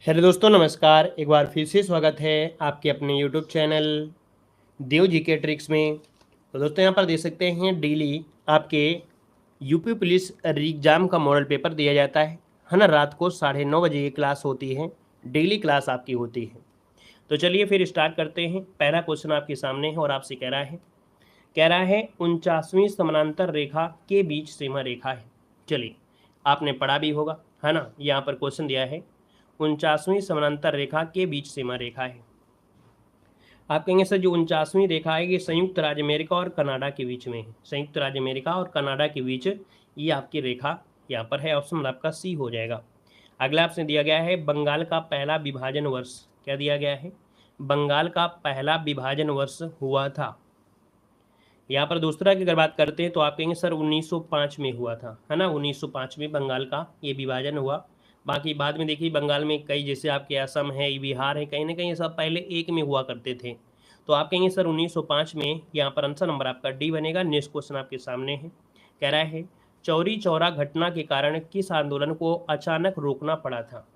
Hello दोस्तों, नमस्कार। एक बार फिर से स्वागत है आपके अपने यूट्यूब चैनल देव जी के ट्रिक्स में। तो दोस्तों, यहाँ पर देख सकते हैं डेली आपके यूपी पुलिस एग्जाम का मॉडल पेपर दिया जाता है ना। रात को 9:30 बजे ये क्लास होती है। डेली क्लास आपकी होती है। तो चलिए फिर स्टार्ट करते हैं। पहला क्वेश्चन आपके सामने है और आपसे कह रहा है 49वीं समानांतर रेखा के बीच सीमा रेखा है। चलिए, आपने पढ़ा भी होगा, है ना। यहाँ पर क्वेश्चन दिया है 49वीं समानांतर रेखा के बीच सीमा रेखा है। आप कहेंगे सर, जो 49वीं रेखा है ये संयुक्त राज्य अमेरिका और कनाडा के बीच में है। संयुक्त राज्य अमेरिका और कनाडा के बीच ये आपकी रेखा यहाँ पर है। ऑप्शन आपका सी हो जाएगा। अगला आपसे दिया गया है बंगाल का पहला विभाजन वर्ष। क्या दिया गया है? बंगाल का पहला विभाजन वर्ष हुआ था। यहाँ पर दूसरा की अगर बात करते हैं तो आप कहेंगे सर 1905 में हुआ था, है ना। 1905 में बंगाल का ये विभाजन हुआ। बाकी बाद में देखिए बंगाल में कई, जैसे आपके असम है, बिहार है, कहीं ना कहीं सब पहले एक में हुआ करते थे। तो आप कहेंगे सर 1905 में। यहाँ पर आंसर नंबर आपका डी बनेगा। नेक्स्ट क्वेश्चन आपके सामने है। कह रहा है चौरी चौरा घटना के कारण किस आंदोलन को अचानक रोकना पड़ा था।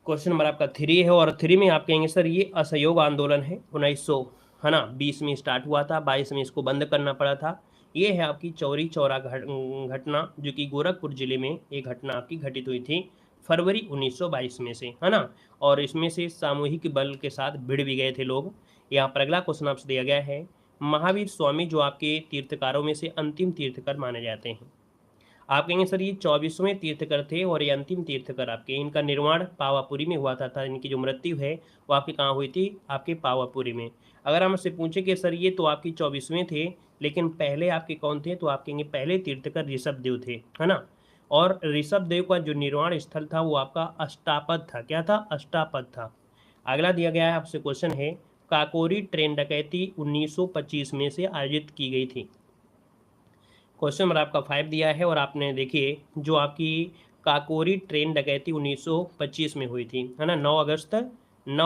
क्वेश्चन नंबर आपका 3 है और 3 में आप कहेंगे सर ये असहयोग आंदोलन है। 1900, है ना, 20 में स्टार्ट हुआ था, 22 में इसको बंद करना पड़ा था। ये है आपकी चौरी चौरा घटना, जो कि गोरखपुर जिले में एक घटना आपकी घटित हुई थी फरवरी 1922 में से, है ना। और इसमें से सामूहिक बल के साथ भिड़ भी गए थे लोग। यहाँ पर अगला क्वेश्चन आपसे दिया गया है महावीर स्वामी जो आपके तीर्थकारों में से अंतिम तीर्थकर माने जाते हैं। आप कहेंगे सर ये 24वें तीर्थकर थे और ये अंतिम तीर्थकर आपके, इनका निर्माण पावापुरी में हुआ था। इनकी जो मृत्यु है वो आपकी कहाँ हुई थी? आपके पावापुरी में। अगर हम आपसे पूछे कि सर ये तो आपकी 24वें थे, लेकिन पहले आपके कौन थे, तो आप कहेंगे पहले तीर्थकर ऋषभ देव थे, है ना। और ऋषभ देव का जो निर्माण स्थल था वो आपका अष्टापद था। क्या था? अष्टापद था। अगला दिया गया है आपसे क्वेश्चन है काकोरी ट्रेन डकैती 1925 में से आयोजित की गई थी। क्वेश्चन नंबर आपका 5 दिया है और आपने देखिए जो आपकी काकोरी ट्रेन डकैती 1925 में हुई थी, है ना। 9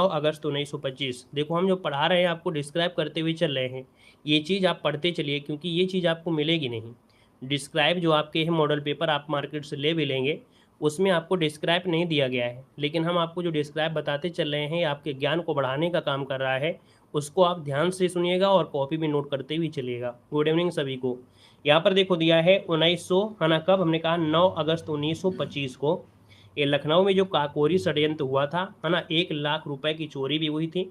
अगस्त 1925। देखो हम जो पढ़ा रहे हैं आपको डिस्क्राइब करते हुए चल रहे हैं। ये चीज़ आप पढ़ते चलिए क्योंकि ये चीज़ आपको मिलेगी नहीं। डिस्क्राइब जो आपके हैं मॉडल पेपर आप मार्केट से ले भी लेंगे, उसमें आपको डिस्क्राइब नहीं दिया गया है, लेकिन हम आपको जो डिस्क्राइब बताते चल रहे हैं आपके ज्ञान को बढ़ाने का काम कर रहा है। उसको आप ध्यान से सुनिएगा और कॉपी में नोट करते हुए चलिएगा। गुड इवनिंग सभी को। यहाँ पर देखो दिया है 1900, है ना। कब? हमने कहा 9 अगस्त 1925 को ये लखनऊ में जो काकोरी षड्यंत्र हुआ था, है ना। 1 लाख रुपए की चोरी भी हुई थी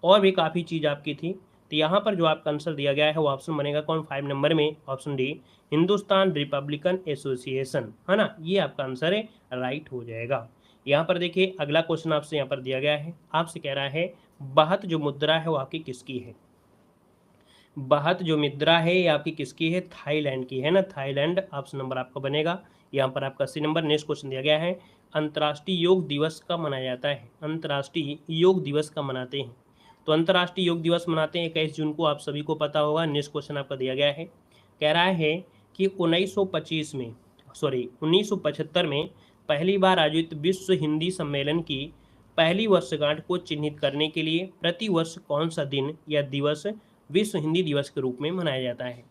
और भी काफ़ी चीज़ आपकी थी। तो यहाँ पर जो आपका आंसर दिया गया है वो ऑप्शन बनेगा कौन? 5 नंबर में, option D, Hindustan Republican association, है ना। ये आपका आंसर है, राइट हो जाएगा। यहाँ पर देखिए अगला क्वेश्चन आपसे यहाँ पर दिया गया है। आपसे कह रहा है बहत जो मुद्रा है वो आपकी किसकी है? बहत जो मुद्रा है ये आपकी किसकी है? थाईलैंड की, है ना। थाईलैंड ऑप्शन नंबर आपका बनेगा। यहाँ पर आपका सी नंबर। नेक्स्ट क्वेश्चन दिया गया है अंतर्राष्ट्रीय योग दिवस कब मनाया जाता है? अंतर्राष्ट्रीय योग दिवस कब मनाते हैं? तो अंतर्राष्ट्रीय योग दिवस मनाते हैं 21 जून को, आप सभी को पता होगा। नेक्स्ट क्वेश्चन आपका दिया गया है, कह रहा है कि 1925 में, सॉरी 1975 में पहली बार आयोजित विश्व हिंदी सम्मेलन की पहली वर्षगांठ को चिन्हित करने के लिए प्रतिवर्ष कौन सा दिन या दिवस विश्व हिंदी दिवस के रूप में मनाया जाता है?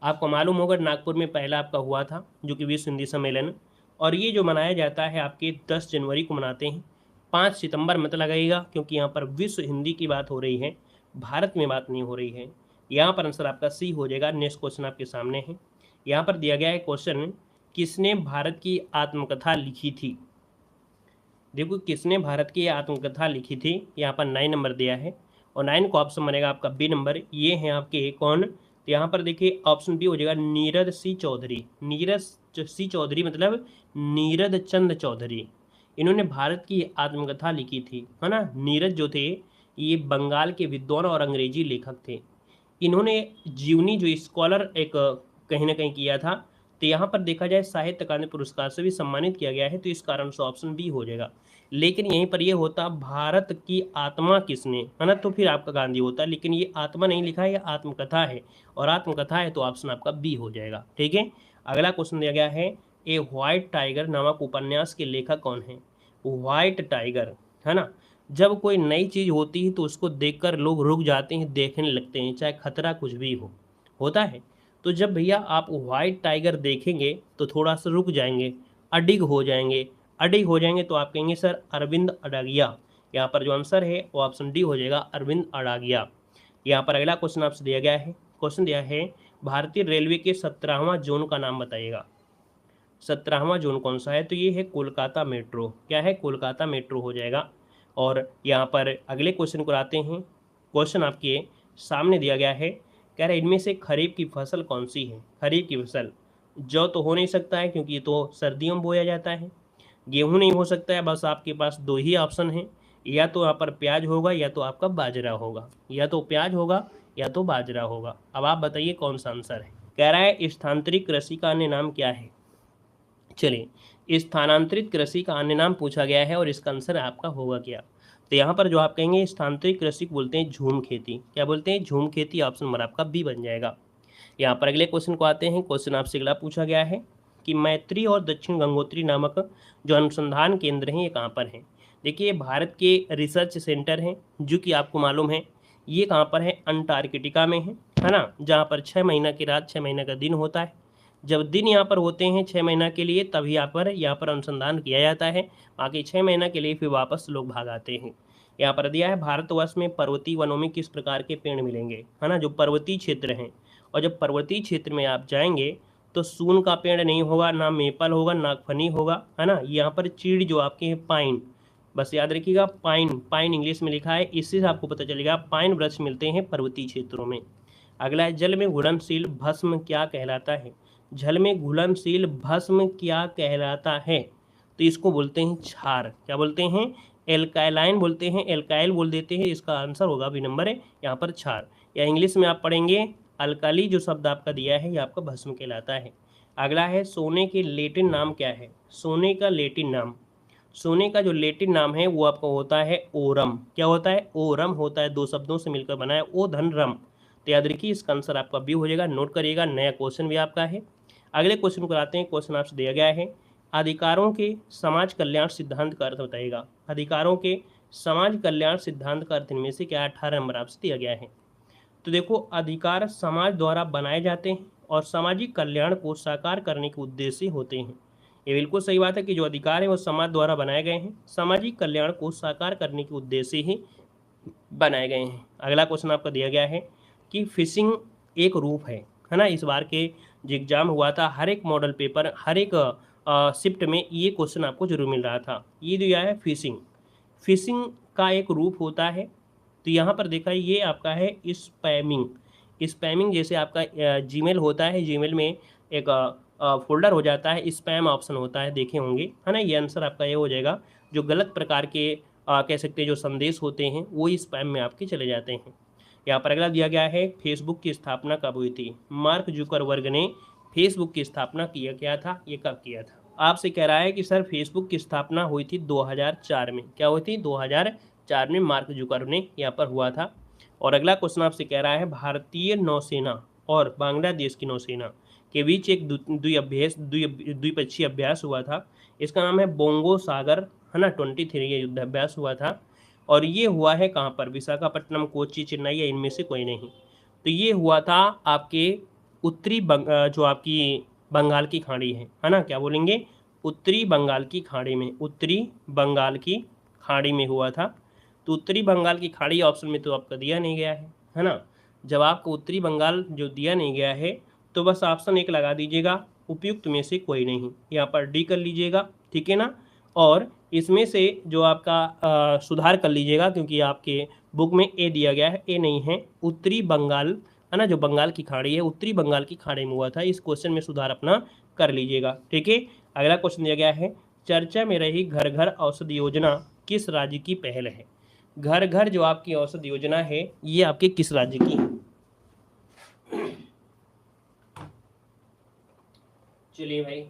आपको मालूम होगा नागपुर में पहला आपका हुआ था जो कि विश्व हिंदी सम्मेलन, और ये जो मनाया जाता है आपके 10 जनवरी को मनाते हैं। 5 सितंबर मत लगाइएगा क्योंकि यहाँ पर विश्व हिंदी की बात हो रही है, भारत में बात नहीं हो रही है। यहाँ पर आंसर आपका सी हो जाएगा। नेक्स्ट क्वेश्चन आपके सामने है। यहाँ पर दिया गया है क्वेश्चन किसने भारत की आत्मकथा लिखी थी? देखो किसने भारत की आत्मकथा लिखी थी, यहाँ पर 9 नंबर दिया है और 9 को ऑप्शन बनेगा आपका बी नंबर। ये हैं आपके कौन? तो यहाँ पर देखिए ऑप्शन बी हो जाएगा नीरद सी चौधरी। नीरज सी चौधरी मतलब नीरद चंद चौधरी। इन्होंने भारत की आत्मकथा लिखी थी, है ना। नीरज जो थे ये बंगाल के विद्वान और अंग्रेजी लेखक थे। इन्होंने जीवनी जो स्कॉलर एक कहीं ना कहीं किया था। तो यहाँ पर देखा जाए साहित्य अकादमी पुरस्कार से भी सम्मानित किया गया है, तो इस कारण से ऑप्शन बी हो जाएगा। लेकिन यहीं पर ये होता भारत की आत्मा किसने, है ना, तो फिर आपका गांधी होता, लेकिन ये आत्मा नहीं लिखा है, ये आत्मकथा है, और आत्मकथा है तो ऑप्शन आपका बी हो जाएगा। ठीक है। अगला क्वेश्चन दिया गया है ए व्हाइट टाइगर नामक उपन्यास के लेखक कौन है? व्हाइट टाइगर, है ना। जब कोई नई चीज़ होती है तो उसको देखकर लोग रुक जाते हैं, देखने लगते हैं, चाहे खतरा कुछ भी हो, होता है। तो जब भैया आप व्हाइट टाइगर देखेंगे तो थोड़ा सा रुक जाएंगे, अडिग हो जाएंगे, अडी हो जाएंगे तो आप कहेंगे सर अरविंद अडागिया। यहाँ पर जो आंसर है वो ऑप्शन डी हो जाएगा, अरविंद अडागिया। यहाँ पर अगला क्वेश्चन आपसे दिया गया है, क्वेश्चन दिया है भारतीय रेलवे के 17वां जोन का नाम बताइएगा। 17वां जोन कौन सा है? तो ये है कोलकाता मेट्रो। क्या है? कोलकाता मेट्रो हो जाएगा। और यहाँ पर अगले क्वेश्चन को आते हैं। क्वेश्चन आपके सामने दिया गया है, कह रहे इनमें से खरीफ की फसल कौन सी है? खरीफ की फसल, जौ तो हो नहीं सकता है क्योंकि ये तो सर्दियों में बोया जाता है। गेहूं नहीं हो सकता है। बस आपके पास दो ही ऑप्शन है, या तो यहाँ पर प्याज होगा या तो आपका बाजरा होगा, या तो प्याज होगा या तो बाजरा होगा। अब आप बताइए कौन सा आंसर है। कह रहा है स्थानांतरित कृषि का अन्य नाम क्या है? चलिए, स्थानांतरित कृषि का अन्य नाम पूछा गया है और इसका आंसर आपका होगा क्या? तो यहाँ पर जो आप कहेंगे स्थानांतरित कृषि को बोलते हैं झूम खेती। क्या बोलते हैं? झूम खेती। ऑप्शन नंबर आपका बी बन जाएगा। यहाँ पर अगले क्वेश्चन को आते हैं। क्वेश्चन आपसे अगला पूछा गया है कि मैत्री और दक्षिण गंगोत्री नामक जो अनुसंधान केंद्र हैं ये कहाँ पर हैं? देखिए, भारत के रिसर्च सेंटर हैं जो कि आपको मालूम है ये कहाँ पर है? अंटार्कटिका में है ना, जहाँ पर 6 महीना की रात 6 महीना का दिन होता है। जब दिन यहाँ पर होते हैं 6 महीना के लिए, तब यहाँ पर अनुसंधान किया जाता है। बाकी 6 महीना के लिए फिर वापस लोग भाग आते हैं। यहाँ पर दिया है भारतवर्ष में पर्वतीय वनों में किस प्रकार के पेड़ मिलेंगे, है ना, जो पर्वतीय क्षेत्र हैं। और जब पर्वतीय क्षेत्र में आप जाएंगे तो सून का पेड़ नहीं होगा, ना मेपल होगा, ना फनी होगा, है ना। यहाँ पर चीड़ जो आपके हैं पाइन, बस याद रखिएगा पाइन, पाइन इंग्लिश में लिखा है, इससे से आपको पता चलेगा पाइन वृक्ष मिलते हैं पर्वतीय क्षेत्रों में। अगला है जल में घुलनशील भस्म क्या कहलाता है? जल में घुलनशील भस्म क्या कहलाता है? तो इसको बोलते हैं क्षार। क्या बोलते हैं? एल्काइलाइन बोलते हैं, एल्काइल बोल देते हैं। इसका आंसर होगा बी नंबर है यहाँ पर क्षार, या इंग्लिश में आप पढ़ेंगे अल्काली। जो शब्द आपका दिया है ये आपका भस्म कहलाता है। अगला है सोने के लेटिन नाम क्या है? सोने का लेटिन नाम, सोने का जो लेटिन नाम है वो आपका होता है ओरम। क्या होता है? ओरम होता है, दो शब्दों से मिलकर बना है, ओ धन रम। तो याद रखिए इसका आंसर आपका बी हो जाएगा। नोट करिएगा, नया क्वेश्चन भी आपका है। अगले क्वेश्चन को आते हैं। क्वेश्चन आपसे दिया गया है अधिकारों के समाज कल्याण सिद्धांत का अर्थ बताइएगा। अधिकारों के समाज कल्याण सिद्धांत का अर्थ इनमें से क्या? 18 नंबर आपसे दिया गया है। तो देखो, अधिकार समाज द्वारा बनाए जाते हैं और सामाजिक कल्याण को साकार करने के उद्देश्य होते हैं। ये बिल्कुल सही बात है कि जो अधिकार है वो समाज द्वारा बनाए गए हैं, सामाजिक कल्याण को साकार करने के उद्देश्य ही बनाए गए हैं। अगला क्वेश्चन आपका दिया गया है कि फिशिंग एक रूप है ना। इस बार के जो एग्जाम हुआ था, हर एक मॉडल पेपर, हर एक शिफ्ट में ये क्वेश्चन आपको जरूर मिल रहा था। ये दिया है फिशिंग, फिशिंग का एक रूप होता है। तो यहाँ पर देखा ये आपका है स्पैमिंग। स्पैमिंग जैसे आपका जीमेल होता है, जीमेल में एक फोल्डर हो जाता है, स्पैम ऑप्शन होता है, देखे होंगे, है ना। ये आंसर आपका ये हो जाएगा। जो गलत प्रकार के कह सकते हैं जो संदेश होते हैं वो स्पैम में आपके चले जाते हैं। यहाँ पर अगला दिया गया है फेसबुक की स्थापना कब हुई थी? मार्क जुकरबर्ग ने फेसबुक की स्थापना किया क्या था? ये कब किया था? आपसे कह रहा है कि सर फेसबुक की स्थापना हुई थी 2004 में। क्या हुई थी? 2004 में मार्क जुकर ने यहाँ पर हुआ था। और अगला क्वेश्चन आपसे कह रहा है भारतीय नौसेना और बांग्लादेश की नौसेना के बीच एक द्विपक्षीय अभ्यास हुआ था। इसका नाम है बोंगो सागर, है ना। 23 ये युद्ध अभ्यास हुआ था और ये हुआ है कहाँ पर? विशाखापट्टनम, कोच्चि, चेन्नई या इनमें से कोई नहीं। तो ये हुआ था आपके उत्तरी जो आपकी बंगाल की खाड़ी है ना। क्या बोलेंगे? उत्तरी बंगाल की खाड़ी में, उत्तरी बंगाल की खाड़ी में हुआ था। तो उत्तरी बंगाल की खाड़ी ऑप्शन में तो आपका दिया नहीं गया है ना। जब आपको उत्तरी बंगाल जो दिया नहीं गया है तो बस ऑप्शन 1 लगा दीजिएगा, उपयुक्त में से कोई नहीं। यहाँ पर डी कर लीजिएगा, ठीक है ना। और इसमें से जो आपका सुधार कर लीजिएगा क्योंकि आपके बुक में ए दिया गया है, ए नहीं है। उत्तरी बंगाल, है ना, जो बंगाल की खाड़ी है उत्तरी बंगाल की खाड़ी में हुआ था। इस क्वेश्चन में सुधार अपना कर लीजिएगा, ठीक है। अगला क्वेश्चन दिया गया है चर्चा में रही घर घर औषधि योजना किस राज्य की पहल है? घर घर जो आपकी औषधि योजना है ये आपके किस राज्य की है? चलिए भाई,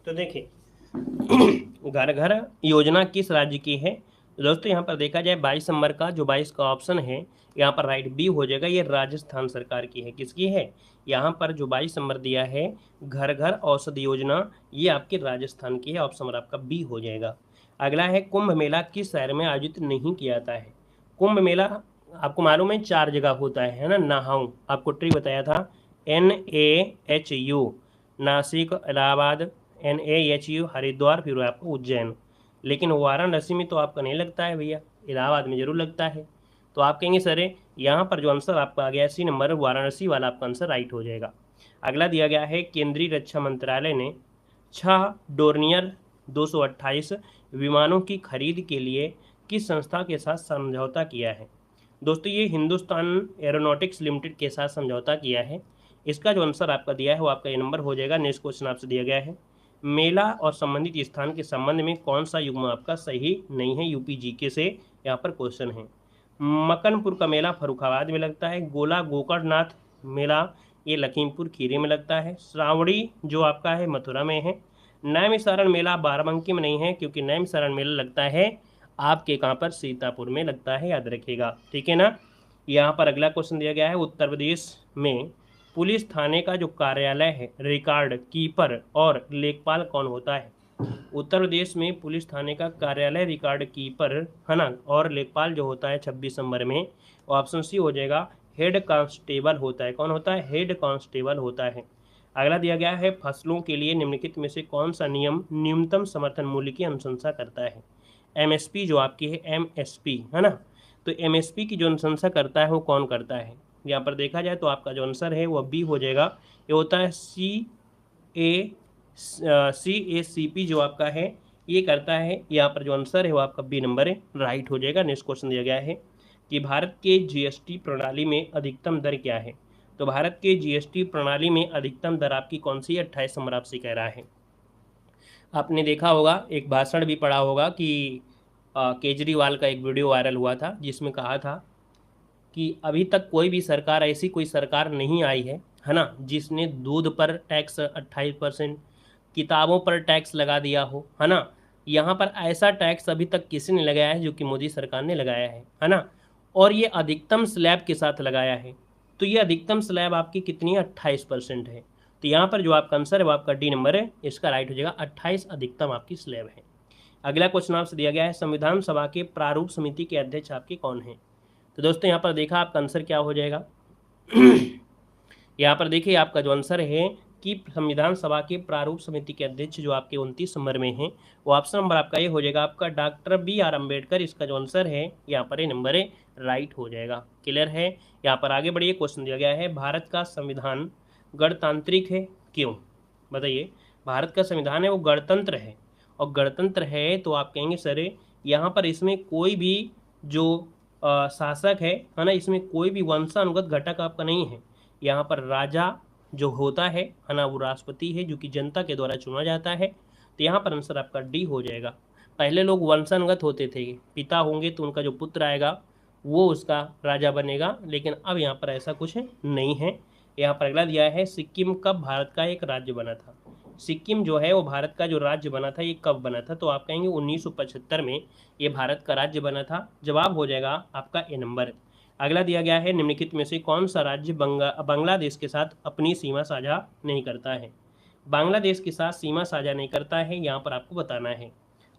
तो देखिए घर घर योजना किस राज्य की है? तो दोस्तों यहाँ पर देखा जाए 22 नंबर का जो 22 का ऑप्शन है यहाँ पर राइट बी हो जाएगा। ये राजस्थान सरकार की है। किसकी है? यहाँ पर जो 22 नंबर दिया है घर घर औषधि योजना, ये आपके राजस्थान की है। ऑप्शन नंबर आपका बी हो जाएगा। अगला है कुंभ मेला किस शहर में आयोजित नहीं किया जाता है? कुंभ मेला आपको मालूम है 4 जगह होता है ना, नाहाऊ आपको ट्री बताया था, NAHU नासिक, इलाहाबाद, NAHU हरिद्वार, फिर आपको उज्जैन। लेकिन वाराणसी में तो आपका नहीं लगता है भैया, इलाहाबाद में जरूर लगता है। तो आप कहेंगे सर यहाँ पर जो आंसर आपका आ गया सी नंबर वाराणसी वाला आपका आंसर राइट हो जाएगा। अगला दिया गया है केंद्रीय रक्षा मंत्रालय ने 6 डोर्नियर 228 विमानों की खरीद के लिए किस संस्था के साथ समझौता किया है। दोस्तों ये हिंदुस्तान एरोनॉटिक्स लिमिटेड के साथ समझौता किया है। इसका जो आंसर आपका दिया है वो आपका ये नंबर हो जाएगा। नेक्स्ट क्वेश्चन आपसे दिया गया है, मेला और संबंधित स्थान के संबंध में कौन सा युग्म आपका सही नहीं है, यूपी जीके से यहाँ पर क्वेश्चन है। मकनपुर का मेला फरुखाबाद में लगता है, गोला गोकर्णनाथ मेला ये लखीमपुर खीरी में लगता है, श्रावणी जो आपका है मथुरा में है, नैमिषारण मेला बाराबंकी में नहीं है क्योंकि नैमिषारण मेला लगता है आपके कहाँ पर सीतापुर में लगता है, याद रखिएगा, ठीक है ना। यहाँ पर अगला क्वेश्चन दिया गया है, उत्तर प्रदेश में पुलिस थाने का जो कार्यालय है रिकॉर्ड कीपर और लेखपाल कौन होता है। उत्तर प्रदेश में पुलिस थाने का कार्यालय रिकॉर्ड कीपर है ना, और लेखपाल जो होता है 26 नंबर में, ऑप्शन सी हो जाएगा, हेड कांस्टेबल होता है। कौन होता है, हेड कांस्टेबल होता है। अगला दिया गया है, फसलों के लिए निम्नलिखित में से कौन सा नियम न्यूनतम समर्थन मूल्य की अनुशंसा करता है। MSP जो आपकी है MSP है ना, तो MSP की जो अनुशंसा करता है वो कौन करता है। यहाँ पर देखा जाए तो आपका जो आंसर है वो बी हो जाएगा, ये होता है CACP जो आपका है ये करता है। यहाँ पर जो आंसर है वो आपका बी नंबर है, राइट हो जाएगा। नेक्स्ट क्वेश्चन दिया गया है कि भारत के GST प्रणाली में अधिकतम दर क्या है। तो भारत के GST प्रणाली में अधिकतम दर आपकी कौन सी है, 28 नंबर आपसे कह रहा है। आपने देखा होगा, एक भाषण भी पढ़ा होगा कि केजरीवाल का एक वीडियो वायरल हुआ था जिसमें कहा था कि अभी तक कोई भी सरकार, ऐसी कोई सरकार नहीं आई है ना, जिसने दूध पर टैक्स 28%, किताबों पर टैक्स लगा दिया हो, है ना। यहाँ पर ऐसा टैक्स अभी तक किसी ने लगाया है जो कि मोदी सरकार ने लगाया है ना, और ये अधिकतम स्लैब के साथ लगाया है। तो ये अधिकतम स्लैब आपकी कितनी है, 28% है। तो यहाँ पर जो आपका आंसर है वो आपका डी नंबर है, इसका राइट हो जाएगा, 28 अधिकतम आपकी स्लैब है। अगला क्वेश्चन आपसे दिया गया है, संविधान सभा के प्रारूप समिति के अध्यक्ष आपके कौन हैं। तो दोस्तों यहाँ पर देखा आपका आंसर क्या हो जाएगा। यहाँ पर देखिए आपका जो आंसर है कि संविधान सभा के प्रारूप समिति के अध्यक्ष जो आपके 29 नंबर में हैं, वो ऑप्शन नंबर आपका ये हो जाएगा आपका डॉक्टर BR अम्बेडकर। इसका जो आंसर है यहाँ पर ये नंबर है, राइट हो जाएगा। क्लियर है। यहाँ पर आगे बढ़िए, क्वेश्चन दिया गया है, भारत का संविधान गणतांत्रिक है क्यों। बताइए, भारत का संविधान है वो गणतंत्र है, और गणतंत्र है तो आप कहेंगे सर यहाँ पर इसमें कोई भी जो शासक है ना, इसमें कोई भी वंशानुगत घटक आपका नहीं है। यहाँ पर राजा जो होता है ना, वो राष्ट्रपति है जो कि जनता के द्वारा चुना जाता है। तो यहाँ पर आंसर आपका डी हो जाएगा। पहले लोग वंशानुगत होते थे, पिता होंगे तो उनका जो पुत्र आएगा वो उसका राजा बनेगा, लेकिन अब यहाँ पर ऐसा कुछ नहीं है। यहाँ पर अगला दिया है, सिक्किम कब भारत का एक राज्य बना था। सिक्किम जो है वो भारत का जो राज्य बना था ये कब बना था। तो आप कहेंगे 1975 में ये भारत का राज्य बना था। जवाब हो जाएगा आपका ए नंबर। अगला दिया गया है, निम्नलिखित में से कौन सा राज्य बांग्लादेश के साथ अपनी सीमा साझा नहीं करता है। बांग्लादेश के साथ सीमा साझा नहीं करता है, यहाँ पर आपको बताना है।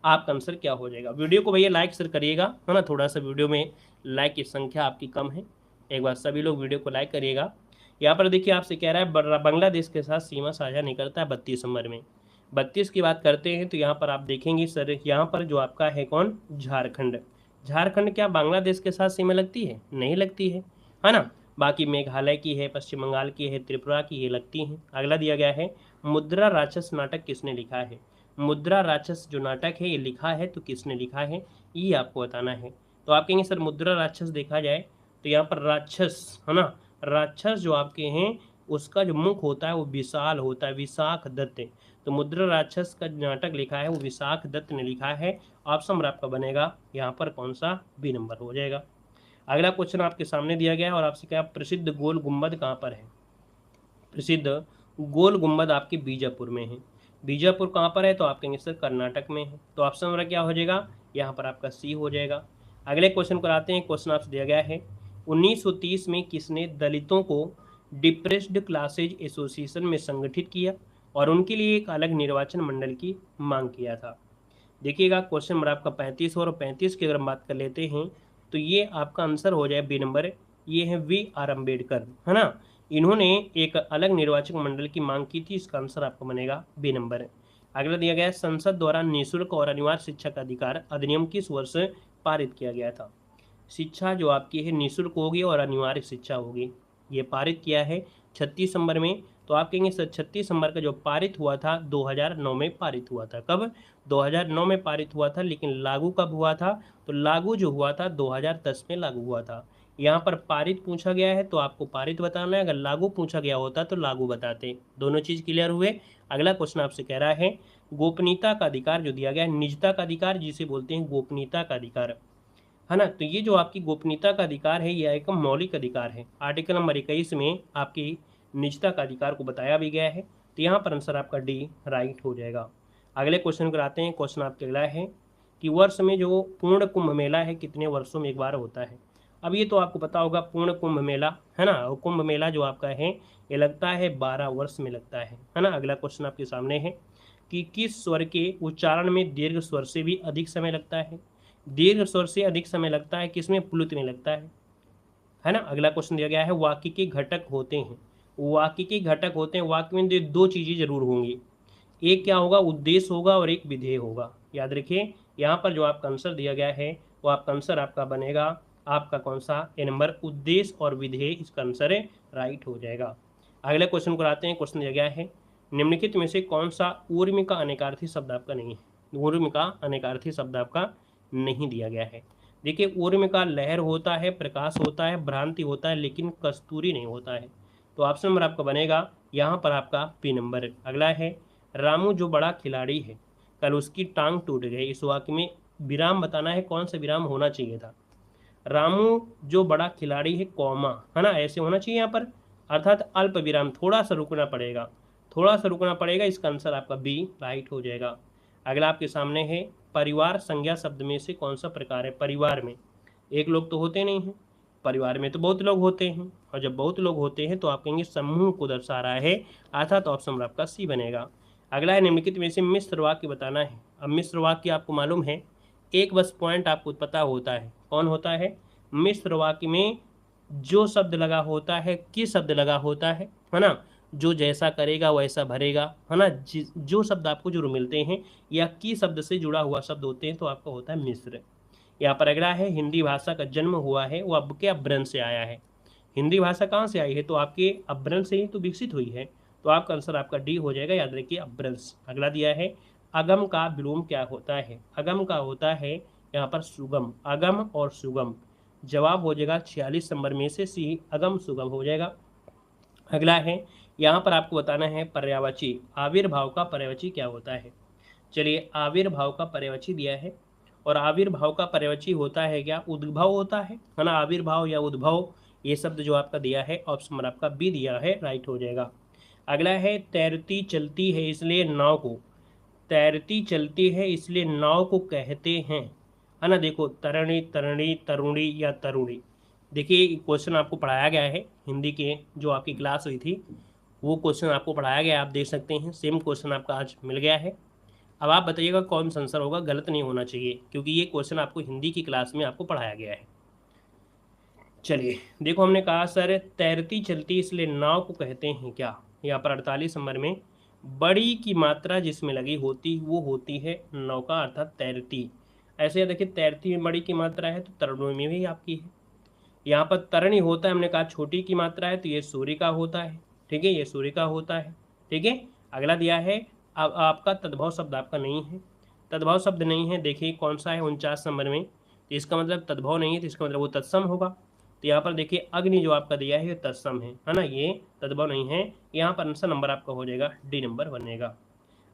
आपका आंसर क्या हो जाएगा। वीडियो को भैया लाइक शेयर करिएगा, है ना, थोड़ा सा वीडियो में लाइक की संख्या आपकी कम है, एक बार सभी लोग वीडियो को लाइक करिएगा। यहाँ पर देखिए आपसे कह रहा है बांग्लादेश के साथ सीमा साझा नहीं करता है 32 नंबर में। 32 की बात करते हैं तो यहाँ पर आप देखेंगे सर, यहाँ पर जो आपका है कौन, झारखंड। झारखंड क्या बांग्लादेश के साथ सीमा लगती है, नहीं लगती है ना। बाकी मेघालय की है, पश्चिम बंगाल की है, त्रिपुरा की ये लगती हैं। अगला दिया गया है, मुद्रा राक्षस नाटक किसने लिखा है। मुद्रा राक्षस जो नाटक है ये लिखा है तो किसने लिखा है, ये आपको बताना है। तो आप कहेंगे सर मुद्रा राक्षस देखा जाए तो यहाँ पर राक्षस है ना, राक्षस जो आपके हैं उसका जो मुख होता है वो विशाल होता है, विशाख दत्त। तो मुद्रा राक्षस का नाटक लिखा है वो विशाख दत्त ने लिखा है। ऑप्शन नंबर आपका बनेगा यहाँ पर कौन सा, बी नंबर हो जाएगा। अगला क्वेश्चन आपके सामने दिया गया है और आपसे क्या, प्रसिद्ध गोल गुम्बद कहाँ पर है। प्रसिद्ध गोल गुम्बद आपके बीजापुर में है। बीजापुर कहाँ पर है, तो आप कहेंगे सर कर्नाटक में है। तो ऑप्शन नंबर क्या हो जाएगा, यहाँ पर आपका सी हो जाएगा। अगले क्वेश्चन को आते हैं। क्वेश्चन आपसे दिया गया है, 1930 में किसने दलितों को डिप्रेस्ड क्लासेज एसोसिएशन में संगठित किया और उनके लिए एक अलग निर्वाचन मंडल की मांग किया था। देखिएगा क्वेश्चन नंबर आपका 35 और 35 की अगर हम बात कर लेते हैं तो ये आपका आंसर हो जाए बी नंबर, ये है वी आर अम्बेडकर, है ना। इन्होंने एक अलग निर्वाचक मंडल की मांग की थी, इसका आंसर आपका बनेगा बी नंबर। अगला दिया गया है, संसद द्वारा निःशुल्क और अनिवार्य शिक्षा का अधिकार अधिनियम किस वर्ष पारित किया गया था। शिक्षा जो आपकी है निःशुल्क होगी और अनिवार्य शिक्षा होगी, ये पारित किया है 36 नंबर में। तो आप कहेंगे सर 36 नंबर का जो पारित हुआ था 2009 में पारित हुआ था। कब? 2009 में पारित हुआ था, लेकिन लागू कब हुआ था? तो लागू जो हुआ था 2010 में लागू हुआ था। यहाँ पर पारित पूछा गया है तो आपको पारित बताना है, अगर लागू पूछा गया होता तो लागू बताते। दोनों चीज़ क्लियर हुए। अगला क्वेश्चन आपसे कह रहा है, गोपनीयता का अधिकार जो दिया गया है, निजता का अधिकार जिसे बोलते हैं गोपनीयता का अधिकार, है ना। तो ये जो आपकी गोपनीयता का अधिकार है, यह एक मौलिक अधिकार है। आर्टिकल नंबर 21 में आपकी निजता का अधिकार को बताया भी गया है। तो यहाँ पर आंसर आपका डी राइट हो जाएगा। अगले क्वेश्चन को आते हैं। क्वेश्चन आपके अगला है कि वर्ष में जो पूर्ण कुंभ मेला है कितने वर्षों में एक बार होता है। अब ये तो आपको पता होगा पूर्ण कुंभ मेला, है ना। और कुंभ मेला जो आपका है ये लगता है 12 वर्ष में लगता है ना। अगला क्वेश्चन आपके सामने है कि किस स्वर के उच्चारण में दीर्घ स्वर से भी अधिक समय लगता है। दीर्घ स्वर से अधिक समय लगता है किसमें? प्लुत में लगता है ना। अगला क्वेश्चन दिया गया है, वाक्य के घटक होते हैं। वाक्य के घटक होते हैं, वाक्य में दो चीजें जरूर होंगी, एक क्या होगा? उद्देश्य होगा और एक विधेय होगा। याद रखिए, यहाँ पर जो आपका आंसर दिया गया है वो आपका आंसर आपका बनेगा आपका कौन सा? ए नंबर, उद्देश्य और विधेय, इसका आंसर राइट हो जाएगा। अगले क्वेश्चन को आते हैं। क्वेश्चन दिया गया है, निम्नलिखित में से कौन सा ऊर्मी का अनेकार्थी शब्द आपका नहीं है। ऊर्मी का अनेकार्थी शब्द आपका नहीं दिया गया है। देखिए, ऊर्मी का लहर होता है, प्रकाश होता है, भ्रांति होता है, लेकिन कस्तूरी नहीं होता है। तो ऑप्शन नंबर आपका बनेगा यहाँ पर आपका बी नंबर। अगला है, रामू जो बड़ा खिलाड़ी है कल उसकी टांग टूट गई। इस वाक्य में विराम बताना है, कौन सा विराम होना चाहिए था। रामू जो बड़ा खिलाड़ी है कौमा, है ना, ऐसे होना चाहिए यहाँ पर, अर्थात अल्प विराम, थोड़ा सा रुकना पड़ेगा, थोड़ा सा रुकना पड़ेगा। इसका आंसर आपका बी राइट हो जाएगा। अगला आपके सामने है, परिवार संज्ञा शब्द में से कौन सा प्रकार है। परिवार में एक लोग तो होते नहीं हैं, परिवार में तो बहुत लोग होते हैं, और जब बहुत लोग होते हैं तो आप कहेंगे समूह को दर्शा रहा है, अर्थात ऑप्शन नंबर आपका सी बनेगा। अगला है, निम्नलिखित में से मिश्र वाक्य बताना है। अब मिश्र वाक्य आपको मालूम है, एक बस पॉइंट आपको पता होता है, कौन होता है? मिश्र वाक्य में जो शब्द लगा होता है, किस शब्द लगा होता है ना, जो जैसा करेगा वैसा भरेगा, है ना। जो शब्द आपको जरूर मिलते हैं या की शब्द से जुड़ा हुआ शब्द होते हैं तो आपका होता है मिश्र। यहाँ पर अगला है, हिंदी भाषा का जन्म हुआ है वो अब के अभ्रंश से आया है। हिंदी भाषा कहाँ से आई है? तो आपके अभ्रंश से ही तो विकसित हुई है। तो आपका आंसर आपका डी हो जाएगा, याद रखिए अभ्रंश। अगला दिया है, अगम का विलोम क्या होता है। अगम का होता है यहाँ पर सुगम, अगम और सुगम। जवाब हो जाएगा 46 नंबर में से सी, अगम सुगम हो जाएगा। अगला है, यहाँ पर आपको बताना है पर्यायवाची, आविर्भाव का पर्यायवाची क्या होता है। चलिए, आविर्भाव का पर्यायवाची दिया है, और आविर्भाव का पर्यायवाची होता है क्या? उद्भव होता है ना। आविर्भाव या उद्भव, ये शब्द जो आपका दिया है ऑप्शन नंबर आपका बी दिया है, राइट हो जाएगा। अगला है, तैरती चलती है इसलिए नाव को, तैरती चलती है इसलिए नाव को कहते हैं, है ना। देखो, तरणी, तरणी, तरुणी या तरुणी। देखिए, क्वेश्चन आपको पढ़ाया गया है हिंदी के, जो आपकी क्लास हुई थी वो क्वेश्चन आपको पढ़ाया गया है, आप देख सकते हैं सेम क्वेश्चन आपका आज मिल गया है। अब आप बताइएगा कौन सा आंसर होगा, गलत नहीं होना चाहिए क्योंकि ये क्वेश्चन आपको हिंदी की क्लास में आपको पढ़ाया गया है। चलिए देखो, हमने कहा सर तैरती चलती इसलिए नाव को कहते हैं क्या। यहाँ पर 48 नंबर में, बड़ी की मात्रा जिसमें लगी होती वो होती है नौका, अर्थात तैरती। ऐसे देखिए, तैरती में बड़ी की मात्रा है तो तरणों में भी आपकी है। यहाँ पर तरणी होता है, हमने कहा छोटी की मात्रा है तो ये सूर्य का होता है, ठीक है, ये सूर्य का होता है, ठीक है। अगला दिया है, अब आपका तद्भव शब्द आपका नहीं है, तद्भव शब्द नहीं है। देखिए कौन सा है 49 नंबर में, तो इसका मतलब तद्भव नहीं है, तो इसका मतलब वो तत्सम होगा। तो यहाँ पर देखिए, अग्नि जो आपका दिया है ये तत्सम है ना, ये तद्भव नहीं है। यहाँ पर आंसर नंबर आपका हो जाएगा डी नंबर बनेगा।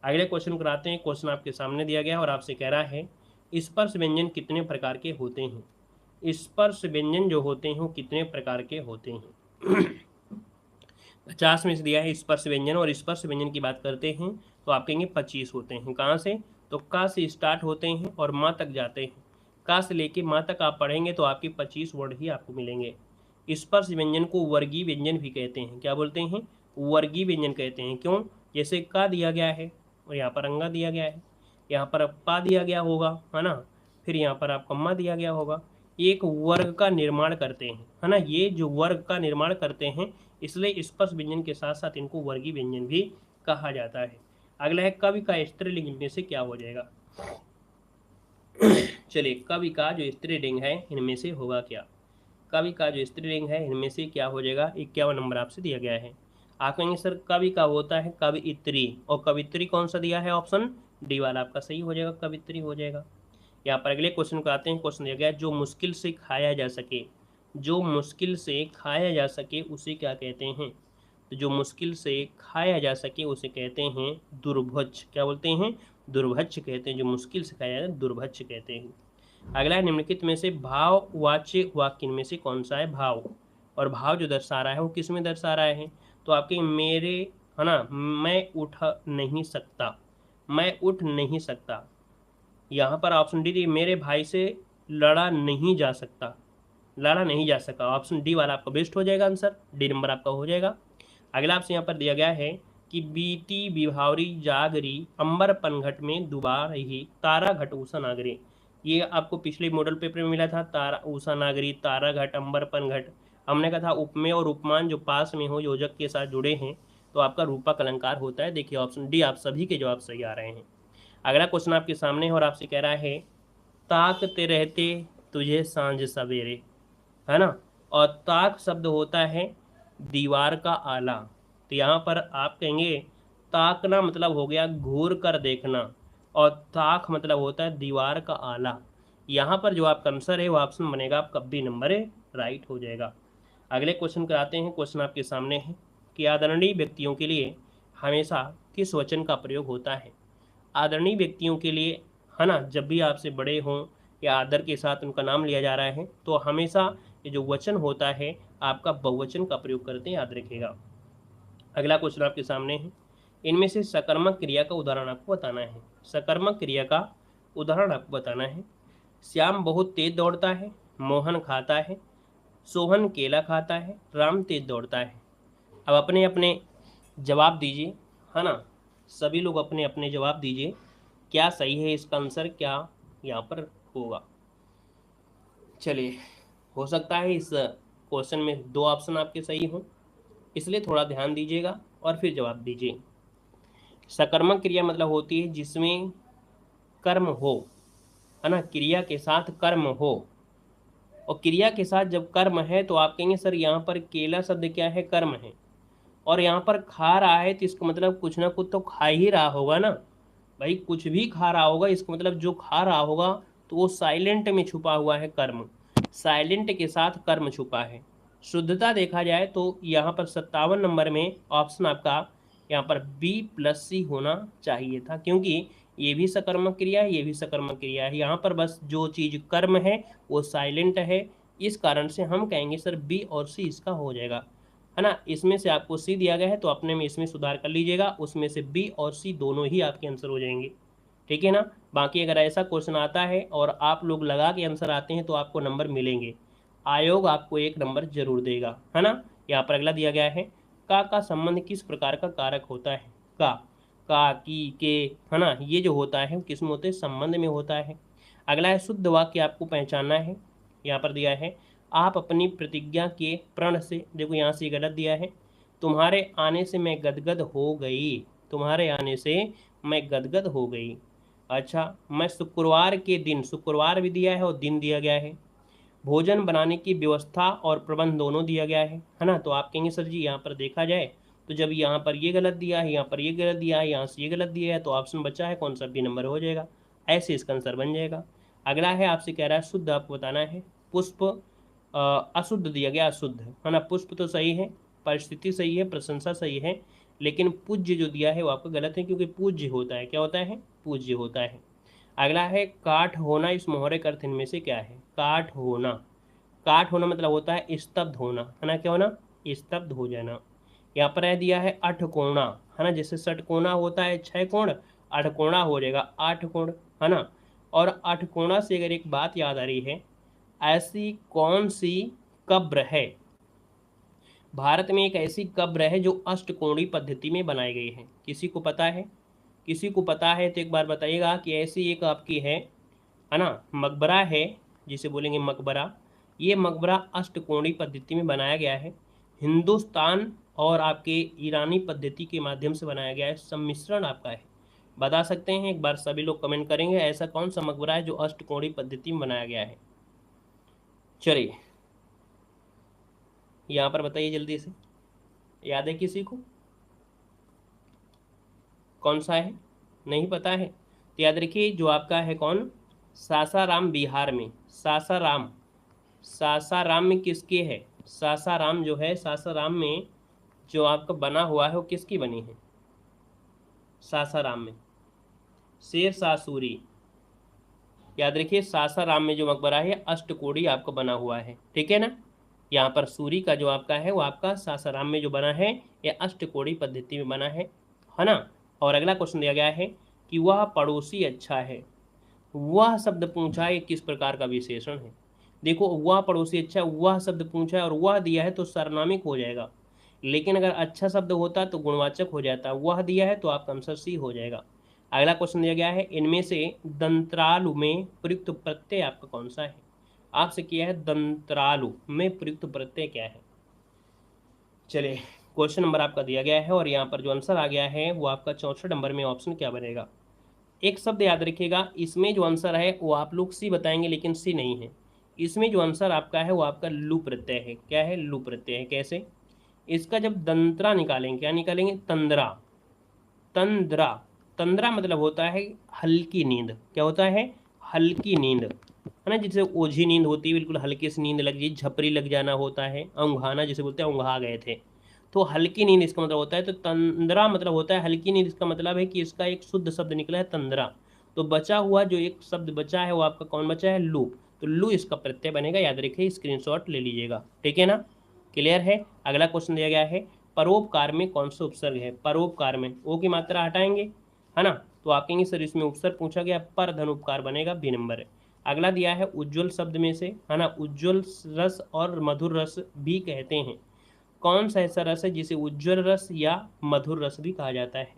अगले क्वेश्चन कराते हैं। क्वेश्चन आपके सामने दिया गया और आपसे कह रहा है, स्पर्श व्यंजन कितने प्रकार के होते हैं। स्पर्श व्यंजन जो होते हैं वो कितने प्रकार के होते हैं। 50 में से दिया है स्पर्श व्यंजन, और स्पर्श व्यंजन की बात करते हैं तो आप कहेंगे 25 होते हैं। कहाँ से? तो का से स्टार्ट होते हैं और माँ तक जाते हैं। का से लेके माँ तक आप पढ़ेंगे तो आपके 25 वर्ड ही आपको मिलेंगे। स्पर्श व्यंजन को वर्गीय व्यंजन भी कहते हैं। क्या बोलते हैं? वर्गीय व्यंजन कहते हैं। क्यों? जैसे का दिया गया है और यहाँ पर अंगा दिया गया है, यहाँ पर पा दिया गया होगा, है ना, फिर यहाँ पर आपका मा दिया गया होगा। एक वर्ग का निर्माण करते हैं, है ना, ये जो वर्ग का निर्माण करते हैं, इसलिए स्पर्श व्यंजन के साथ साथ इनको वर्गीय व्यंजन भी कहा जाता है। अगला है कवि का स्त्रीलिंग इनमें से क्या हो जाएगा। चलिए, कवि का जो स्त्रीलिंग है इनमें से होगा क्या। कवि का जो स्त्रीलिंग है इनमें से क्या हो जाएगा। 51 नंबर आपसे दिया गया है। आप कहेंगे सर कवि का होता है कवियत्री, और कवित्री कौन सा दिया है, ऑप्शन डी वाला आपका सही हो जाएगा, कवित्री हो जाएगा। यहाँ पर अगले क्वेश्चन को आते हैं। क्वेश्चन दिया गया जो मुश्किल से खाया जा सके, जो मुश्किल से खाया जा सके उसे क्या कहते हैं। तो जो मुश्किल से खाया जा सके उसे कहते हैं दुर्भक्ष। क्या बोलते हैं, दुर्भक्ष कहते हैं। जो मुश्किल से खाया जाए दुर्भक्ष कहते हैं। अगला है निम्नलिखित में से भाववाच्य वाक्य में से कौन सा है। भाव, और भाव जो दर्शा रहा है वो किस में दर्शा रहा है। तो आपके मेरे, है ना, मैं उठ नहीं सकता, मैं उठ नहीं सकता। यहाँ पर ऑप्शन डी, मेरे भाई से लड़ा नहीं जा सकता, लड़ा नहीं जा सका। ऑप्शन डी वाला आपका बेस्ट हो जाएगा, आंसर डी नंबर आपका हो जाएगा। अगला आपसे यहाँ पर दिया गया है कि बीती विभावरी जागरी अंबर पनघट में दुबार ही तारा घट ऊषा नागरी। ये आपको पिछले मॉडल पेपर में मिला था, तारा ऊषा नागरी, तारा घट, अंबर पनघट। हमने कहा था उपमेय और उपमान जो पास में हो, योजक के साथ जुड़े हैं, तो आपका रूपक अलंकार होता है। देखिए ऑप्शन डी, आप सभी के जवाब सही आ रहे हैं। अगला क्वेश्चन आपके सामने है और आपसे कह रहा है ताकते रहते तुझे सांझ सवेरे, है ना, और ताक शब्द होता है दीवार का आला। तो यहाँ पर आप कहेंगे ताकना मतलब हो गया घूर कर देखना, और ताक मतलब होता है दीवार का आला। यहाँ पर जो आपका आंसर है वो ऑप्शन बनेगा आपका बी नंबर है, राइट हो जाएगा। अगले क्वेश्चन कराते हैं। क्वेश्चन आपके सामने है कि आदरणीय व्यक्तियों के लिए हमेशा किस वचन का प्रयोग होता है। आदरणीय व्यक्तियों के लिए, है ना, जब भी आपसे बड़े हों या आदर के साथ उनका नाम लिया जा रहा है तो हमेशा ये जो वचन होता है आपका बहुवचन का प्रयोग करते हैं, याद रखिएगा। अगला क्वेश्चन आपके सामने है, इनमें से सकर्मक क्रिया का उदाहरण आपको बताना है। सकर्मक क्रिया का उदाहरण आपको बताना है। श्याम बहुत तेज दौड़ता है, मोहन खाता है, सोहन केला खाता है, राम तेज दौड़ता है। अब अपने अपने जवाब दीजिए, है ना, सभी लोग अपने अपने जवाब दीजिए, क्या सही है इसका आंसर, क्या यहाँ पर होगा। चलिए, हो सकता है इस क्वेश्चन में दो ऑप्शन आपके सही हों, इसलिए थोड़ा ध्यान दीजिएगा और फिर जवाब दीजिए। सकर्मक क्रिया मतलब होती है जिसमें कर्म हो, है ना, क्रिया के साथ कर्म हो, और क्रिया के साथ जब कर्म है तो आप कहेंगे सर यहाँ पर केला शब्द क्या है, कर्म है, और यहाँ पर खा रहा है तो इसका मतलब कुछ ना कुछ तो खा ही रहा होगा ना भाई, कुछ भी खा रहा होगा, इसका मतलब जो खा रहा होगा तो वो साइलेंट में छुपा हुआ है कर्म, साइलेंट के साथ कर्म छुपा है। शुद्धता देखा जाए तो यहाँ पर 57 नंबर में ऑप्शन आपका यहाँ पर B+C होना चाहिए था, क्योंकि ये भी सकर्मक क्रिया है, ये भी सकर्मक क्रिया है। यहाँ पर बस जो चीज़ कर्म है वो साइलेंट है, इस कारण से हम कहेंगे सर B और C इसका हो जाएगा, है ना। इसमें से आपको सी दिया गया है तो अपने में इसमें सुधार कर लीजिएगा, उसमें से बी और सी दोनों ही आपके आंसर हो जाएंगे, ठीक है ना। बाकी अगर ऐसा क्वेश्चन आता है और आप लोग लगा के आंसर आते हैं तो आपको नंबर मिलेंगे, आयोग आपको 1 नंबर जरूर देगा, है ना। यहाँ पर अगला दिया गया है का संबंध किस प्रकार का कारक होता है। का की के, है ना, ये जो होता है किस में होते हैं, संबंध में होता है। अगला है शुद्ध वाक्य आपको पहचानना है। यहाँ पर दिया है आप अपनी प्रतिज्ञा के प्रण से, देखो यहाँ से गलत दिया है, तुम्हारे आने से मैं गदगद हो गई, तुम्हारे आने से मैं गदगद हो गई। अच्छा, मैं शुक्रवार के दिन, शुक्रवार भी दिया है और दिन दिया गया है। भोजन बनाने की व्यवस्था और प्रबंध दोनों दिया गया है ना। तो आप कहेंगे सर जी यहाँ पर देखा जाए तो जब यहाँ पर ये गलत दिया है, यहाँ पर ये गलत दिया है, यहाँ से ये गलत दिया है, तो ऑप्शन बचा है कौन सा, बी नंबर हो जाएगा, ऐसे इसका आंसर बन जाएगा। अगला है आपसे कह रहा है शुद्ध आपको बताना है। पुष्प अशुद्ध दिया गया, अशुद्ध, है ना। पुष्प तो सही है, परिस्थिति सही है, प्रशंसा सही है, लेकिन पूज्य जो दिया है वो आपका गलत है, क्योंकि पूज्य होता है, क्या होता है, पूज्य होता है। अगला है काठ होना, इस मोहरे का अर्थ इनमें से क्या है। काठ होना, काठ होना मतलब होता है स्तब्ध होना, है ना, क्या होना, स्तब्ध हो जाना। यहाँ पर दिया है अठकोणा, है ना, जैसे षटकोणा होता है 6 कोण, अठकोणा हो जाएगा 8 कोण, है ना। और अठकोणा से अगर एक बात याद आ रही है, ऐसी कौन सी कब्र है, भारत में एक ऐसी कब्र है जो अष्टकोणीय पद्धति में बनाई गई है, किसी को पता है, किसी को पता है तो एक बार बताइएगा कि ऐसी एक आपकी है ना, मकबरा है जिसे बोलेंगे मकबरा। ये मकबरा अष्टकोणीय पद्धति में बनाया गया है। हिंदुस्तान और आपके ईरानी पद्धति के माध्यम से बनाया गया है, सम्मिश्रण आपका है। बता सकते हैं एक बार, सभी लोग कमेंट करेंगे ऐसा कौन सा मकबरा है जो अष्टकोणीय पद्धति में बनाया गया है। चलिए यहाँ पर बताइए जल्दी से, याद है किसी को? कौन सा है, नहीं पता है तो याद रखिए जो आपका है कौन, सासाराम बिहार में। सासाराम, सासाराम में किसके है? सासाराम जो है, सासाराम में जो आपका बना हुआ है वो किसकी बनी है? सासाराम में शेर शाह सूरी। याद रखिए सासाराम में जो मकबरा है अष्टकोणीय आपका बना हुआ है, ठीक है ना। यहाँ पर सूरी का जो आपका है वो आपका सासाराम में जो बना है ये अष्टकोणीय पद्धति में बना है ना। और अगला क्वेश्चन दिया गया है कि वह पड़ोसी अच्छा है। वह शब्द पूछा है किस प्रकार का विशेषण है? देखो वह पड़ोसी अच्छा, वह शब्द पूछा है और वह दिया है तो सर्वनामिक हो जाएगा, लेकिन अगर अच्छा शब्द होता तो गुणवाचक हो जाता। वह दिया है तो आपका आंसर सी हो जाएगा। अगला क्वेश्चन दिया गया है इनमें से दंत्रालु में प्रयुक्त प्रत्यय आपका कौन सा है? आपसे किया है दंत्रालु में प्रयुक्त प्रत्यय क्या है। चलिए क्वेश्चन नंबर आपका दिया गया है और यहाँ पर जो आंसर आ गया है वो आपका 64 नंबर में ऑप्शन क्या बनेगा। एक शब्द याद रखिएगा, इसमें जो आंसर है वो आप लोग सी बताएंगे लेकिन सी नहीं है। इसमें जो आंसर आपका है वो आपका लू प्रत्यय है। क्या है? लू प्रत्यय है। कैसे? इसका जब दंत्रा निकालेंगे, क्या निकालेंगे? तंद्रा। तंद्रा, तंद्रा मतलब होता है हल्की नींद। क्या होता है? हल्की नींद, है ना। जिसे ओझी नींद होती है, बिल्कुल हल्की सी नींद लग जाए, झपरी लग जाना होता है, औंघाना जिसे बोलते हैं, औंघा गए थे, तो हल्की नींद इसका मतलब होता है। तो तंद्रा मतलब होता है हल्की नींद। इसका मतलब है कि इसका एक शुद्ध शब्द निकला है तंद्रा। तो बचा हुआ जो एक शब्द बचा है वो आपका कौन बचा है? लू। तो लू इसका प्रत्यय बनेगा, याद रखिए, स्क्रीनशॉट ले लीजिएगा, ठीक है ना। क्लियर है। अगला क्वेश्चन दिया गया है परोपकार में कौन सा उपसर्ग है? परोपकार में ओ की मात्रा हटाएंगे, है ना, तो आप कहेंगे सर इसमें उपसर्ग पूछा गया, पर धन उपकार बनेगा, बी नंबर है। अगला दिया है उज्ज्वल शब्द में से, है ना, उज्ज्वल रस और मधुर रस भी कहते हैं। कौन सा ऐसा रस है जिसे उज्ज्वल रस या मधुर रस भी कहा जाता है?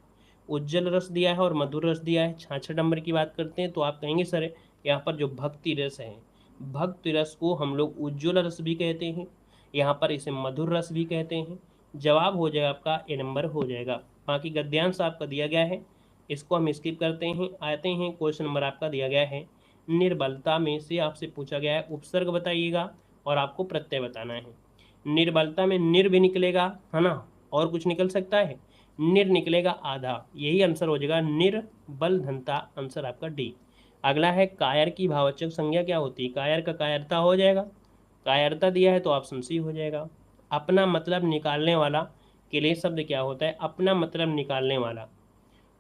उज्ज्वल रस दिया है और मधुर रस दिया है। 66 नंबर की बात करते हैं तो आप कहेंगे सर यहाँ पर जो भक्ति रस है, भक्ति रस को हम लोग उज्ज्वल रस भी कहते हैं, यहाँ पर इसे मधुर रस भी कहते हैं। जवाब हो जाएगा आपका ए नंबर हो जाएगा। बाकी गद्यांश आपका दिया गया है, इसको हम स्किप करते हैं। आते हैं क्वेश्चन नंबर आपका दिया गया है निर्बलता में से आपसे पूछा गया है उपसर्ग बताइएगा और आपको प्रत्यय बताना है। निर्बलता में निर भी निकलेगा, है ना, और कुछ निकल सकता है, निर निकलेगा आधा, यही आंसर हो जाएगा निर्बल धनता, आंसर आपका डी। अगला है कायर की भाववाचक संज्ञा क्या होती है? कायर का कायरता हो जाएगा, कायरता दिया है तो ऑप्शन सी हो जाएगा। अपना मतलब निकालने वाला के लिए शब्द क्या होता है? अपना मतलब निकालने वाला।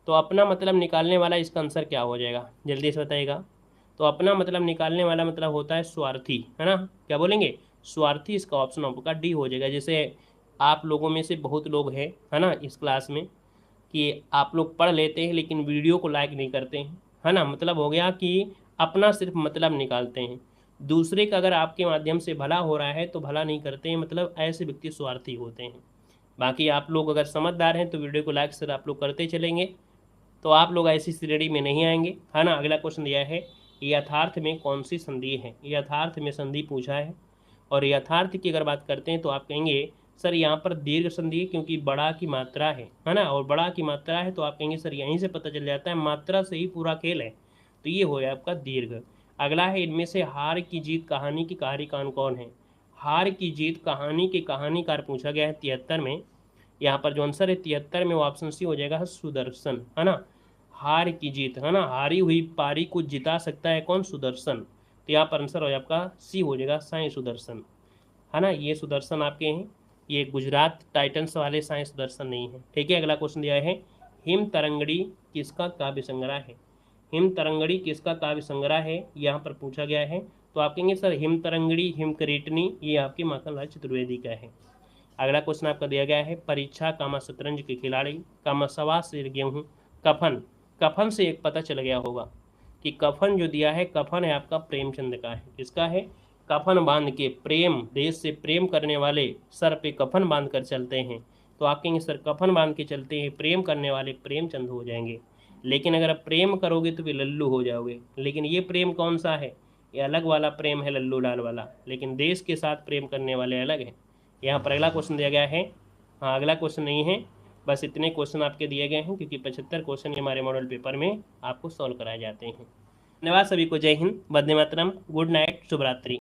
तो अपना मतलब निकालने वाला इसका आंसर क्या हो जाएगा, जल्दी से बताइएगा। तो अपना मतलब निकालने वाला मतलब होता है स्वार्थी, है ना। क्या बोलेंगे? स्वार्थी, इसका ऑप्शन आपका डी हो जाएगा। जैसे आप लोगों में से बहुत लोग हैं, है ना, इस क्लास में, कि आप लोग पढ़ लेते हैं लेकिन वीडियो को लाइक नहीं करते हैं, है ना। मतलब हो गया कि अपना सिर्फ मतलब निकालते हैं, दूसरे का अगर आपके माध्यम से भला हो रहा है तो भला नहीं करते हैं, मतलब ऐसे व्यक्ति स्वार्थी होते हैं। बाकी आप लोग अगर समझदार हैं तो वीडियो को लाइक सर आप लोग करते चलेंगे, तो आप लोग ऐसी श्रेणी में नहीं आएंगे, है ना। अगला क्वेश्चन दिया है यथार्थ में कौन सी संधि है? यथार्थ में संधि पूछा है और यथार्थ की अगर बात करते हैं तो आप कहेंगे सर यहाँ पर दीर्घ संधि है क्योंकि बड़ा की मात्रा है ना, और बड़ा की मात्रा है तो आप कहेंगे सर यहीं से पता चल जाता है मात्रा से ही पूरा खेल है, तो ये हो आपका दीर्घ। अगला है इनमें से हार की जीत कहानी की कहानीकार कौन है? हार की जीत कहानी के कहानीकार पूछा गया है 73 में। यहाँ पर जो आंसर है 73 में वो ऑप्शन सी हो जाएगा सुदर्शन, है ना। हार की जीत, है ना, हारी हुई पारी को जिता सकता है कौन? सुदर्शन। तो यहाँ पर आंसर हो आपका सी हो जाएगा साईं सुदर्शन, है ना। ये सुदर्शन आपके हैं, ये गुजरात टाइटंस वाले साईं सुदर्शन नहीं है, ठीक है। अगला क्वेश्चन दिया है हिम तरंगड़ी किसका काव्य संग्रह है? हिम तरंगड़ी किसका काव्य संग्रह है यहाँ पर पूछा गया है, तो आप कहेंगे सर हिम तरंगड़ी हिम करेटनी ये आपके माखनलाल चतुर्वेदी का है। अगला क्वेश्चन आपका दिया गया है परीक्षा कामा शतरंज के खिलाड़ी कामा सवा सिर गेहूँ कफन। कफन से एक पता चल गया होगा कि कफन जो दिया है कफन है आपका प्रेमचंद का है। किसका है? कफन बांध के, प्रेम देश से प्रेम करने वाले सर पे कफन बांध कर चलते हैं, तो आप कहेंगे सर कफन बांध के चलते हैं प्रेम करने वाले प्रेमचंद हो जाएंगे। लेकिन अगर आप प्रेम करोगे तो फिर लल्लू हो जाओगे। लेकिन ये प्रेम कौन सा है? ये अलग वाला प्रेम है लल्लू लाल वाला, लेकिन देश के साथ प्रेम करने वाले अलग हैं। यहाँ पर अगला क्वेश्चन दिया गया है। हाँ, अगला क्वेश्चन नहीं है, बस इतने क्वेश्चन आपके दिए गए हैं, क्योंकि 75 क्वेश्चन हमारे मॉडल पेपर में आपको सॉल्व कराए जाते हैं। धन्यवाद सभी को। जय हिंद, वंदे मातरम, गुड नाइट, शुभ रात्रि।